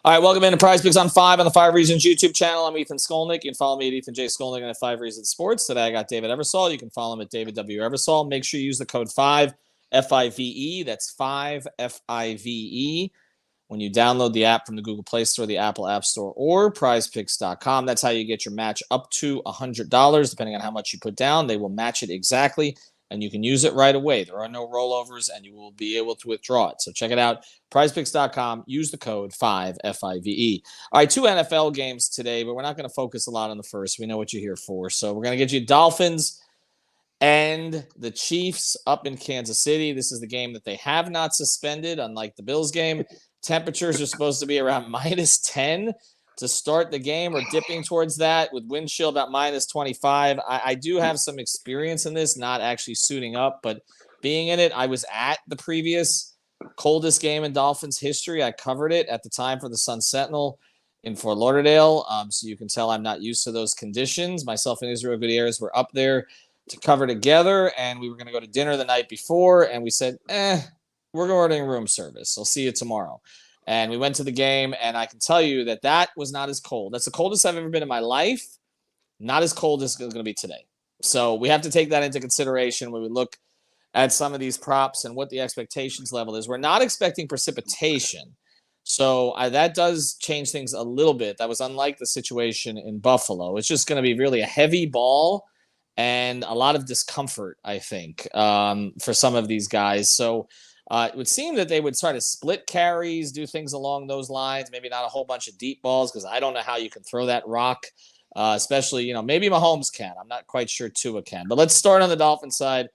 All right, welcome into PrizePicks on 5 on the 5 Reasons YouTube channel. I'm Ethan Skolnick. You can follow me at Ethan J. Skolnick and at 5 Reasons Sports. Today I got David Eversole. You can follow him at David W. Eversole. Make sure you use the code 5, F-I-V-E. That's 5, F-I-V-E. When you download the app from the Google Play Store, the Apple App Store, or PrizePicks.com. That's how you get your match up to $100. Depending on how much you put down, they will match it exactly, and you can use it right away. There are no rollovers, and you will be able to withdraw it. So check it out, PrizePicks.com. Use the code 5, F-I-V-E. All right, 2 NFL games today, but we're not going to focus a lot on the first. We know what you're here for. So we're going to get you Dolphins and the Chiefs up in Kansas City. This is the game that they have not suspended, unlike the Bills game. Temperatures are supposed to be around minus 10 to start the game, or dipping towards that, with wind chill about minus 25. I do have some experience in this, not actually suiting up, but being in it. I was at the previous coldest game in Dolphins history. I covered it at the time for the Sun Sentinel in Fort Lauderdale. So you can tell I'm not used to those conditions. Myself and Israel Gutierrez were up there to cover together, and we were going to go to dinner the night before, and we said, we're ordering room service. I'll see you tomorrow. And we went to the game, and I can tell you that that was not as cold. That's the coldest I've ever been in my life. Not as cold as it's going to be today. So we have to take that into consideration when we look at some of these props and what the expectations level is. We're not expecting precipitation. So that does change things a little bit. That was unlike the situation in Buffalo. It's just going to be really a heavy ball and a lot of discomfort, I think, for some of these guys. So it would seem that they would try to split carries, do things along those lines, maybe not a whole bunch of deep balls, because I don't know how you can throw that rock, especially, maybe Mahomes can. I'm not quite sure Tua can. But let's start on the Dolphins side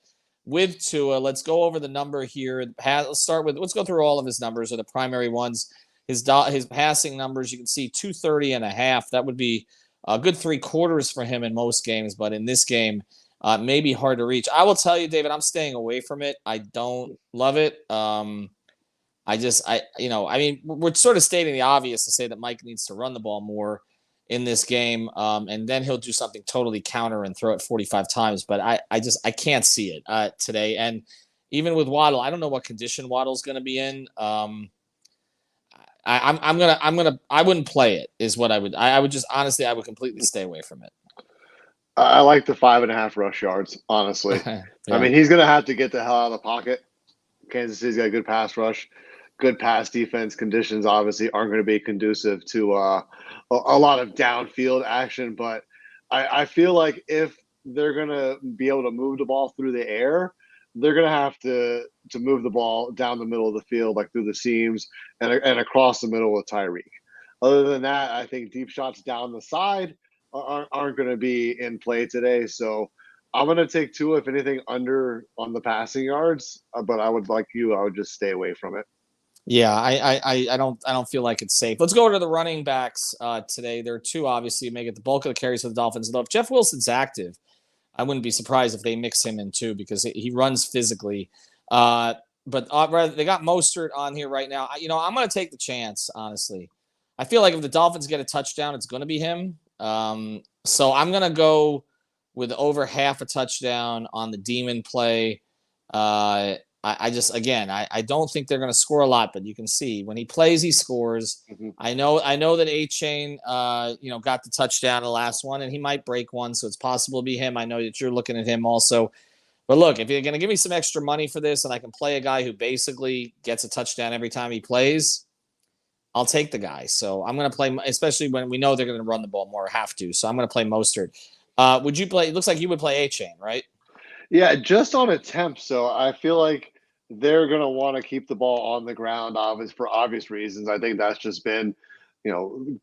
with Tua. Let's go over the number here. Let's go through all of his numbers, or the primary ones. His passing numbers, you can see 230.5. That would be a good 3/4 for him in most games, but in this game, may be hard to reach. I will tell you, David, I'm staying away from it. I don't love it. We're sort of stating the obvious to say that Mike needs to run the ball more in this game, and then he'll do something totally counter and throw it 45 times. But I can't see it today. And even with Waddle, I don't know what condition Waddle's going to be in. I wouldn't play it, is what I would. I would just, honestly, I would completely stay away from it. I like the 5.5 rush yards, honestly. Yeah. I mean, he's going to have to get the hell out of the pocket. Kansas City's got a good pass rush, good pass defense. Conditions obviously aren't going to be conducive to a lot of downfield action. But I feel like if they're going to be able to move the ball through the air, they're going to have to move the ball down the middle of the field, like through the seams and across the middle with Tyreek. Other than that, I think deep shots down the side aren't going to be in play today. So I'm going to take Tua, if anything, under on the passing yards. But I would just stay away from it. Yeah, I don't feel like it's safe. Let's go to the running backs today. There are two, obviously, make it the bulk of the carries for the Dolphins. Though if Jeff Wilson's active, I wouldn't be surprised if they mix him in too, because he runs physically. But they got Mostert on here right now. I'm going to take the chance, honestly. I feel like if the Dolphins get a touchdown, it's going to be him. So I'm going to go with over half a touchdown on the Demon play. I don't think they're going to score a lot, but you can see when he plays, he scores. Mm-hmm. I know that A-Chain, got the touchdown in the last one, and he might break one, so it's possible to be him. I know that you're looking at him also. But look, if you're going to give me some extra money for this, and I can play a guy who basically gets a touchdown every time he plays, I'll take the guy. So I'm going to play, especially when we know they're going to run the ball more, have to. So I'm going to play Mostert. Would you play? It looks like you would play A-Chain, right? Yeah, just on attempt. So I feel like they're going to want to keep the ball on the ground, for obvious reasons. I think that's just been,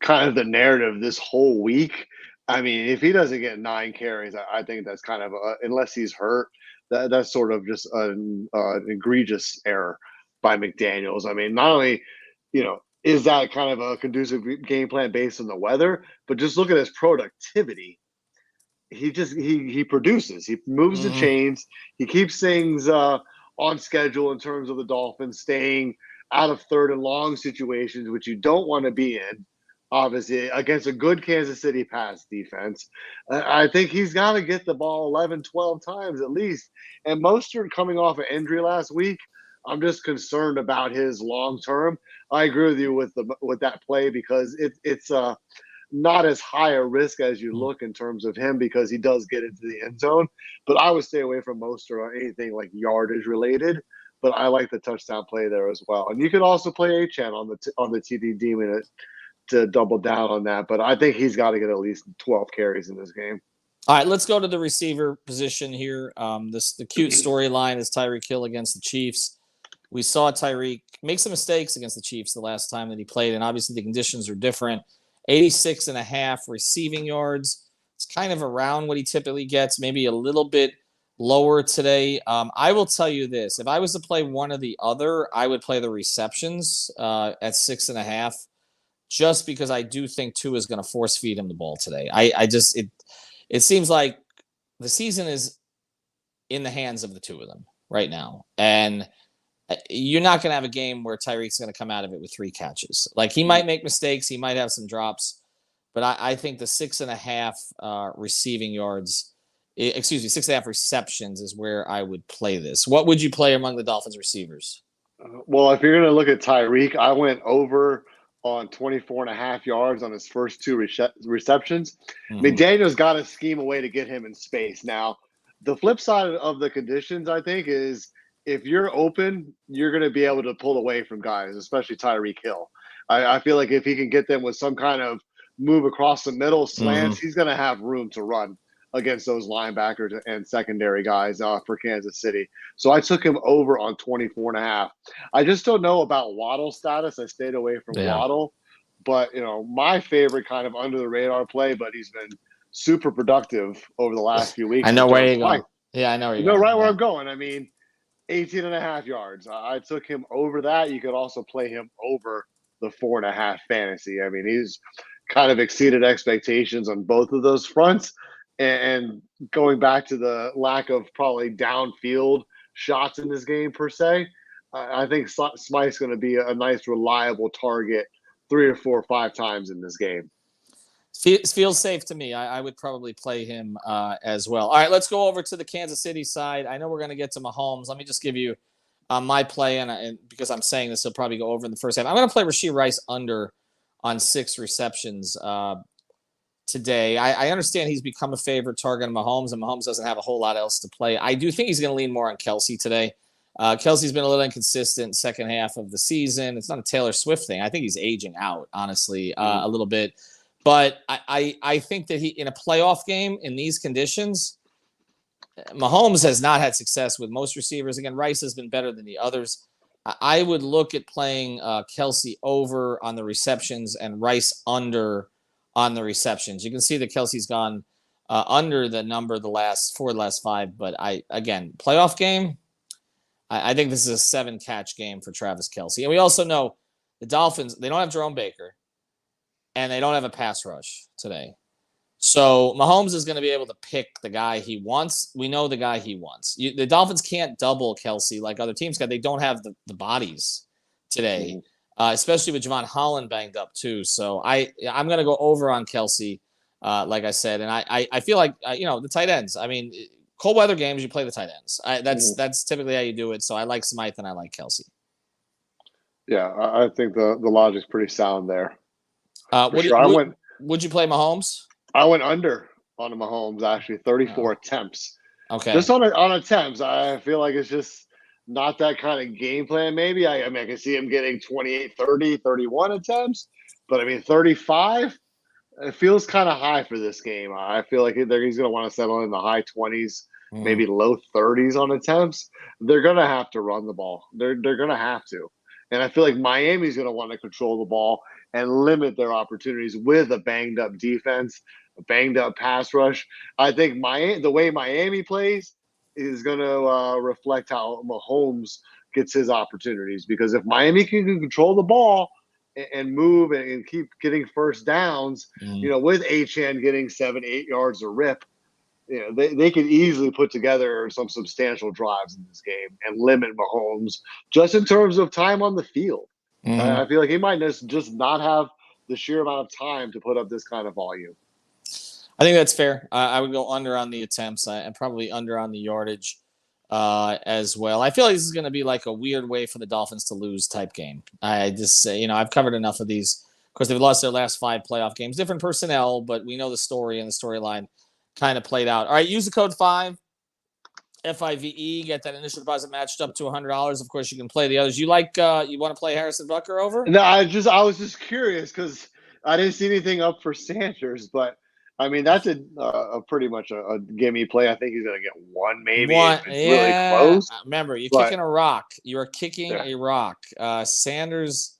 kind of the narrative this whole week. I mean, if he doesn't get 9 carries, I think that's kind of, unless he's hurt, that's sort of just an egregious error by McDaniels. I mean, not only, is that kind of a conducive game plan based on the weather, but just look at his productivity. He produces. He moves the chains. He keeps things on schedule in terms of the Dolphins staying out of 3rd and long situations, which you don't want to be in, obviously, against a good Kansas City pass defense. I think he's got to get the ball 11, 12 times at least. And Mostert, coming off an injury last week, I'm just concerned about his long term. I agree with you with that play because it's not as high a risk as you look in terms of him because he does get into the end zone. But I would stay away from Mostert or anything like yardage related. But I like the touchdown play there as well. And you could also play Achan on the TD Demon to double down on that. But I think he's got to get at least 12 carries in this game. All right, let's go to the receiver position here. The cute storyline is Tyreek Hill against the Chiefs. We saw Tyreek make some mistakes against the Chiefs the last time that he played, and obviously the conditions are different. 86.5 receiving yards. It's kind of around what he typically gets, maybe a little bit lower today. I will tell you this. If I was to play one or the other, I would play the receptions at 6.5, just because I do think Tua is going to force feed him the ball today. It seems like the season is in the hands of the two of them right now. And you're not going to have a game where Tyreek's going to come out of it with 3 catches. Like, he might make mistakes. He might have some drops. But I think the 6.5 receiving yards, 6.5 receptions is where I would play this. What would you play among the Dolphins receivers? Well, if you're going to look at Tyreek, I went over on 24.5 yards on his first 2 receptions. McDaniel's got to scheme a way to get him in space. Now, the flip side of the conditions, I think, is if you're open, you're going to be able to pull away from guys, especially Tyreek Hill. I feel like if he can get them with some kind of move across the middle, slants, he's going to have room to run against those linebackers and secondary guys for Kansas City. So I took him over on 24.5. I just don't know about Waddle's status. I stayed away from Waddle. But, my favorite kind of under the radar play, but he's been super productive over the last few weeks. I know where you're going. Yeah, I know where you're going. Right where I'm going. I mean, 18.5 yards. I took him over that. You could also play him over the 4.5 fantasy. I mean, he's kind of exceeded expectations on both of those fronts. And going back to the lack of probably downfield shots in this game per se, I think Smythe's going to be a nice, reliable target 3 or 4 or 5 times in this game. Feels safe to me. I would probably play him as well. All right, let's go over to the Kansas City side. I know we're going to get to Mahomes. Let me just give you my play, and because I'm saying this, he'll probably go over in the first half. I'm going to play Rashee Rice under on 6 receptions today. I understand he's become a favorite target of Mahomes, and Mahomes doesn't have a whole lot else to play. I do think he's going to lean more on Kelsey today. Kelsey's been a little inconsistent second half of the season. It's not a Taylor Swift thing. I think he's aging out, honestly, a little bit. But I think that he, in a playoff game in these conditions, Mahomes has not had success with most receivers. Again, Rice has been better than the others. I would look at playing Kelsey over on the receptions and Rice under on the receptions. You can see that Kelsey's gone under the number the last 5. But again, playoff game, I think this is a 7-catch game for Travis Kelce. And we also know the Dolphins, they don't have Jerome Baker, and they don't have a pass rush today. So Mahomes is going to be able to pick the guy he wants. We know the guy he wants. The Dolphins can't double Kelsey like other teams can. They don't have the bodies today, especially with Javon Holland banged up too. So I'm going to go over on Kelsey, like I said. And I feel like, the tight ends. I mean, cold weather games, you play the tight ends. That's typically how you do it. So I like Smythe and I like Kelsey. Yeah, I think the logic's pretty sound there. Would you play Mahomes? I went under on Mahomes, actually, 34 attempts. Okay. Just on attempts, I feel like it's just not that kind of game plan, maybe. I can see him getting 28, 30, 31 attempts. But, 35, it feels kind of high for this game. I feel like he's going to want to settle in the high 20s, maybe low 30s on attempts. They're going to have to run the ball. They're going to have to. And I feel like Miami's going to want to control the ball and limit their opportunities with a banged-up defense, a banged-up pass rush. I think the way Miami plays is going to reflect how Mahomes gets his opportunities. Because if Miami can control the ball and move and keep getting first downs, with Achane getting 7-8 yards a rip, they could easily put together some substantial drives in this game and limit Mahomes just in terms of time on the field. I feel like he might just not have the sheer amount of time to put up this kind of volume. I think that's fair. I would go under on the attempts and probably under on the yardage. as well. I feel like this is going to be like a weird way for the Dolphins to lose type game. I just say, I've covered enough of these. Of course, they've lost their last 5 playoff games. Different personnel, but we know the story and the storyline kind of played out. All right, use the code 5. FIVE, get that initial deposit matched up to $100. Of course, you can play the others. You want to play Harrison Butker over? No, I was just curious because I didn't see anything up for Sanders, but I mean that's a pretty much a gimme play. I think he's gonna get one, maybe. It's really close. Remember, you're kicking a rock. You are kicking a rock. Sanders,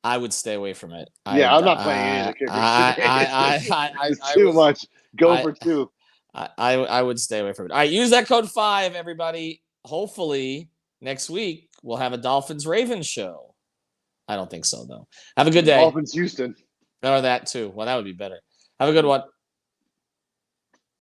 I would stay away from it. I'm not playing any of the kickers. It's too much. Go for 2. I would stay away from it. All right, use that code 5, everybody. Hopefully next week we'll have a Dolphins-Ravens show. I don't think so, though. Have a good day. Dolphins Houston. Or that too. Well, that would be better. Have a good one.